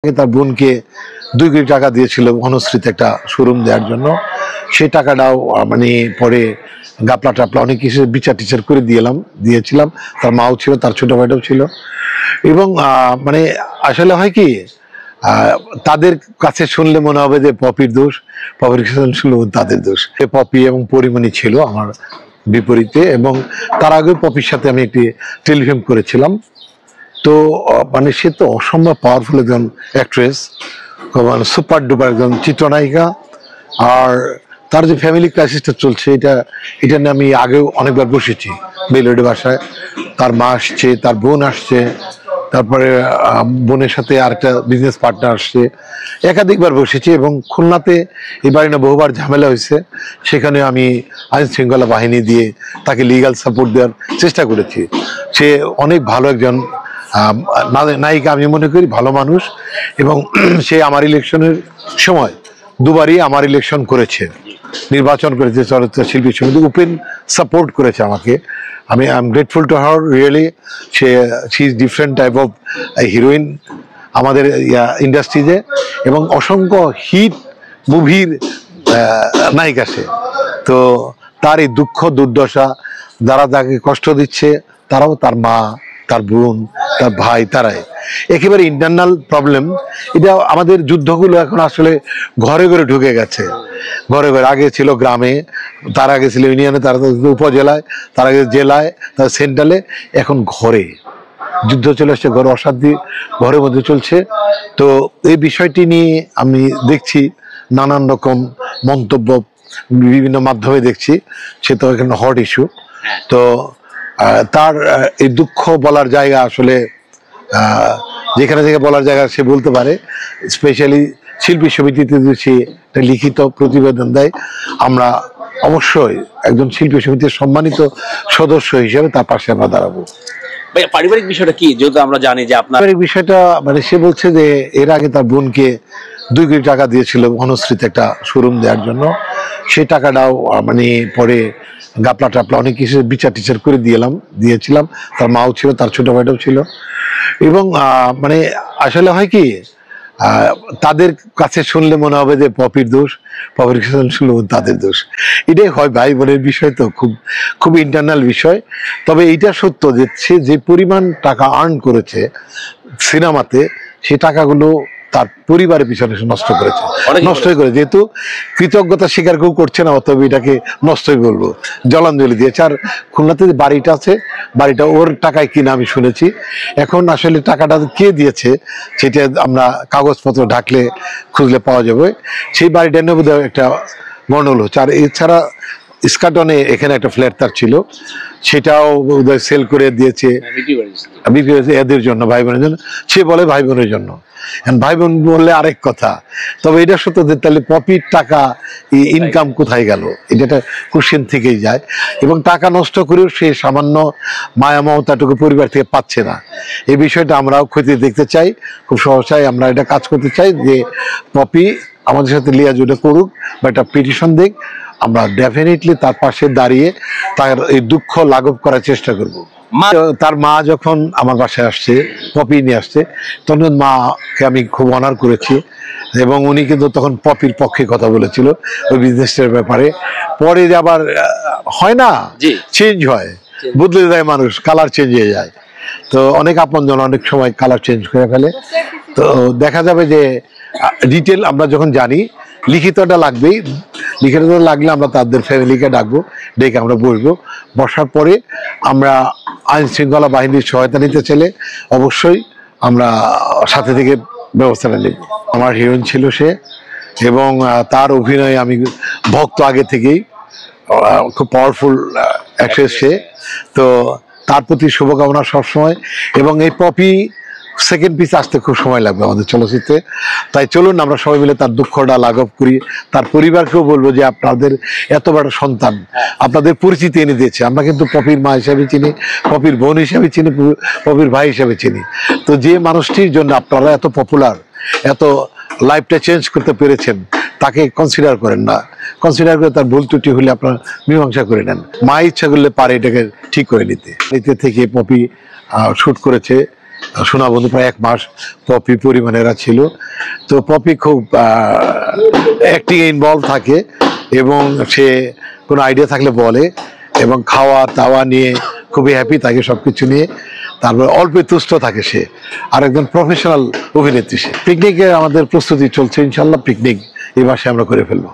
তার বোনকে 2 কোটি টাকা দিয়েছিল ঘনশ্রীতে একটা শোরুম দেওয়ার জন্য। সেই টাকাটাও মানে পরে গাপলা টাপলা অনেক কিছু বিচার টিচার করে দিয়েছিলাম। তার মাও ছিল, তার ছোট ভাইটাও ছিল। এবং মানে আসলে হয় কি, তাদের কাছে শুনলে মনে হবে যে পপির দোষ, পপির কাছে শুনলে তাদের দোষ। পপি এবং পরিমণি ছিল আমার বিপরীতে, এবং তার আগে পপির সাথে আমি একটি টেলিফিল্ম করেছিলাম। তো মানে সে তো অসম্ভব পাওয়ারফুল একজন অ্যাক্ট্রেস, মানে সুপার ডুপার একজন চিত্রনায়িকা। আর তার যে ফ্যামিলি ক্রাইসিসটা চলছে, এটা নিয়ে আমি আগেও অনেকবার বসেছি মেলোডি বাসায়। তার মা আসছে, তার বোন আসছে, তারপরে বোনের সাথে আরেকটা বিজনেস পার্টনার আসছে, একাধিকবার বসেছি। এবং খুলনাতে এবারে না বহুবার ঝামেলা হয়েছে, সেখানে আমি আইন শৃঙ্খলা বাহিনী দিয়ে তাকে লিগ্যাল সাপোর্ট দেওয়ার চেষ্টা করেছি। সে অনেক ভালো একজন নায়িকা, আমি মনে করি ভালো মানুষ। এবং সে আমার ইলেকশনের সময় দুবারই আমার ইলেকশন করেছে, নির্বাচন করেছে চলচ্চিত্র শিল্পী সমিতি, ওপেন সাপোর্ট করেছে আমাকে। I am grateful to her really. She is different type of heroine আমাদের ইন্ডাস্ট্রিতে, এবং অসংখ্য হিট মুভির নায়িকা সে। তো তার এই দুঃখ দুর্দশা, যারা তাকে কষ্ট দিচ্ছে তারাও তার মা, তার বোন, তার ভাই, তারাই একেবারে ইন্টারনাল প্রবলেম। এটা আমাদের যুদ্ধগুলো এখন আসলে ঘরে ঘরে ঢুকে গেছে, ঘরে ঘরে। আগে ছিল গ্রামে, তার আগে ছিল ইউনিয়নে, তার উপজেলায়, তার আগে জেলায়, তার সেন্ট্রালে, এখন ঘরে যুদ্ধ চলে আসছে, ঘরে অশান্তি ঘরের মধ্যে চলছে। তো এই বিষয়টি নিয়ে আমি দেখছি নানান রকম মন্তব্য বিভিন্ন মাধ্যমে দেখছি, সে তো এখানে হট ইস্যু। তো তার এই দুঃখ বলার জায়গা আসলে যেখানে থেকে বলার জায়গা সে বলতে পারে। স্পেশালি শিল্পী সমিতিতে যদি সে একটা লিখিত প্রতিবেদন দেয়, আমরা অবশ্যই একজন শিল্পী সমিতির সম্মানিত সদস্য হিসেবে তার পাশে আমরা দাঁড়াবো। পারিবারিক বিষয়টা কি, যেহেতু আমরা জানি যে আপনার পারিবারিক বিষয়টা, মানে সে বলছে যে এর আগে তার বোনকে 2 কোটি টাকা দিয়েছিল ঘনশ্রীতে একটা শোরুম দেওয়ার জন্য। সেই টাকাটাও মানে পরে গাপলা টাপলা অনেক কিছু বিচার টিচার করে দিয়েছিলাম। তার মাও ছিল, তার ছোট ভাইটাও ছিল। এবং মানে আসলে হয় কি, তাদের কাছে শুনলে মনে হবে যে পপির দোষ, পপির কাছে শুনলে তাদের দোষ। এটাই হয়, ভাই বোনের বিষয় তো, খুব ইন্টারনাল বিষয়। তবে এইটা সত্য যে সে যে পরিমাণ টাকা আর্ন করেছে সিনেমাতে, সেই টাকাগুলো তার পরিবারের পিছনে নষ্টই করে। যেহেতু কৃতজ্ঞতা স্বীকার কেউ করছে না, অতএব এটাকে নষ্টই বলবো, জলাঞ্জলি দিয়েছে। আর খুলনাতে যে বাড়িটা আছে, বাড়িটা ওর টাকায় কিনা আমি শুনেছি। এখন আসলে টাকাটা কে দিয়েছে সেটা আমরা কাগজপত্র ঢাকলে খুঁজলে পাওয়া যাবে। সেই বাড়িটা নিয়ে বোধহয় একটা গন্ডগোল হচ্ছে। আর এছাড়া স্কাটনে এখানে একটা ফ্ল্যাট তার ছিল, সেটাও বোধহয় সেল করে দিয়েছে এদের জন্য, ভাই বোনের জন্য। সে বলে ভাই বোনের জন্য, ভাই বোন বললে আরেক কথা। তবে এটা সত্য যে তাহলে পপির টাকা ইনকাম কোথায় গেল, এটা একটা কোশ্চেন থেকেই যায়। এবং টাকা নষ্ট করেও সে সামান্য মায়া মমতাটুকু পরিবার থেকে পাচ্ছে না। এই বিষয়টা আমরাও খতিয়ে দেখতে চাই, খুব সহসাই আমরা এটা কাজ করতে চাই যে পপি আমাদের সাথে লিয়াজুটা করুক বা একটা পিটিশন দিক। আমরা ডেফিনেটলি তার পাশে দাঁড়িয়ে তার এই দুঃখ লাঘব করার চেষ্টা করব। তার মা যখন আমার বাসায় আসছে, পপি নিয়ে আসছে, তখন মাকে আমি খুব অনার করেছি। এবং উনি কিন্তু তখন পপির পক্ষে কথা বলেছিল ওই বিজনেসটার ব্যাপারে। পরে আবার হয় না, চেঞ্জ হয়, বদলে যায় মানুষ, কালার চেঞ্জ হয়ে যায়। তো অনেক আপনজন অনেক সময় কালার চেঞ্জ করে ফেলে। তো দেখা যাবে যে ডিটেল আমরা যখন জানি, লিখিতটা লাগবেই। লিখিতটা লাগলে আমরা তাদের ফ্যামিলিকে ডাকবো, ডেকে আমরা বসার পরে আমরা আইন শৃঙ্খলা বাহিনীর সহায়তা নিতে চাইলে অবশ্যই আমরা সাথে থেকে ব্যবস্থাটা নেব। আমার হিরোইন ছিল সে, এবং তার অভিনয়ে আমি ভক্ত আগে থেকেই, খুব পাওয়ারফুল অ্যাক্ট্রেস সে। তো তার প্রতি শুভকামনা সবসময়। এবং এই পপি সেকেন্ড পিস আসতে খুব সময় লাগবে আমাদের চলচ্চিত্রে। তাই চলুন আমরা সবাই মিলে তার দুঃখটা লাঘব করি। তার পরিবারকেও বলবো যে আপনাদের এত বড় সন্তান আপনাদের পরিচিতি এনে দিয়েছে। আমরা কিন্তু পপির মা হিসাবে চিনি, পপির বোন হিসাবে চিনি, পপির ভাই হিসাবে চিনি। তো যে মানুষটির জন্য আপনারা এত পপুলার, এত লাইফটা চেঞ্জ করতে পেরেছেন, তাকে কনসিডার করেন না। কনসিডার করে তার ভুল ত্রুটি হলে আপনারা মীমাংসা করে নেন। মা ইচ্ছা করলে পারে এটাকে ঠিক করে নিতে থেকে পপি শ্যুট করেছে সোনা বন্ধু প্রায় 1 মাস পপি পরিমাণেরা ছিল। তো পপি খুব অ্যাক্টিং ইনভলভ থাকে এবং সে কোনো আইডিয়া থাকলে বলে এবং খাওয়া দাওয়া নিয়ে খুবই হ্যাপি থাকে, সবকিছু নিয়ে। তারপর অল্প তুষ্ট থাকে সে, আর একজন প্রফেশনাল অভিনেত্রী সে। পিকনিকে আমাদের প্রস্তুতি চলছে, ইনশাল্লাহ পিকনিক এই মাসে আমরা করে ফেলবো।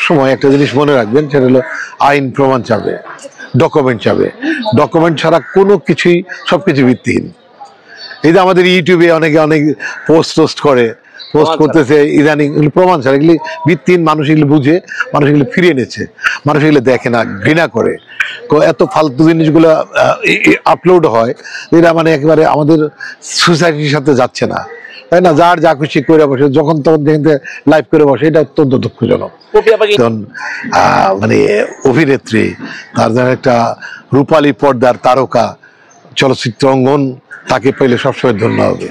সময় একটা জিনিস মনে রাখবেন, সেটা হলো আইন প্রমাণ চাবে, ডকুমেন্ট চাবে। ডকুমেন্ট ছাড়া কোনো কিছুই, সবকিছু ভিত্তিহীন। এই যে আমাদের ইউটিউবে অনেকে অনেক পোস্ট করে, পোস্ট করতেছে ইদানিং, এগুলো প্রমাণ ছাড়া, এগুলি ভিত্তিহীন। মানুষ এগুলো বুঝে, মানুষ এগুলো ফিরিয়ে নিচ্ছে, মানুষ এগুলো দেখে না, ঘৃণা করে। এত ফালতু জিনিসগুলো আপলোড হয়, এটা মানে একেবারে আমাদের সোসাইটির সাথে যাচ্ছে না, তাই না? যার যা খুশি করে বসে, যখন তখন দেখতে লাইভ করে বসে, এটা অত্যন্ত দুঃখজনক। মানে অভিনেত্রী, তার যেন একটা রূপালী পর্দার তারকা, চলচ্চিত্র অঙ্গন, তাকে পেলে সবসময় ধন্য হবে।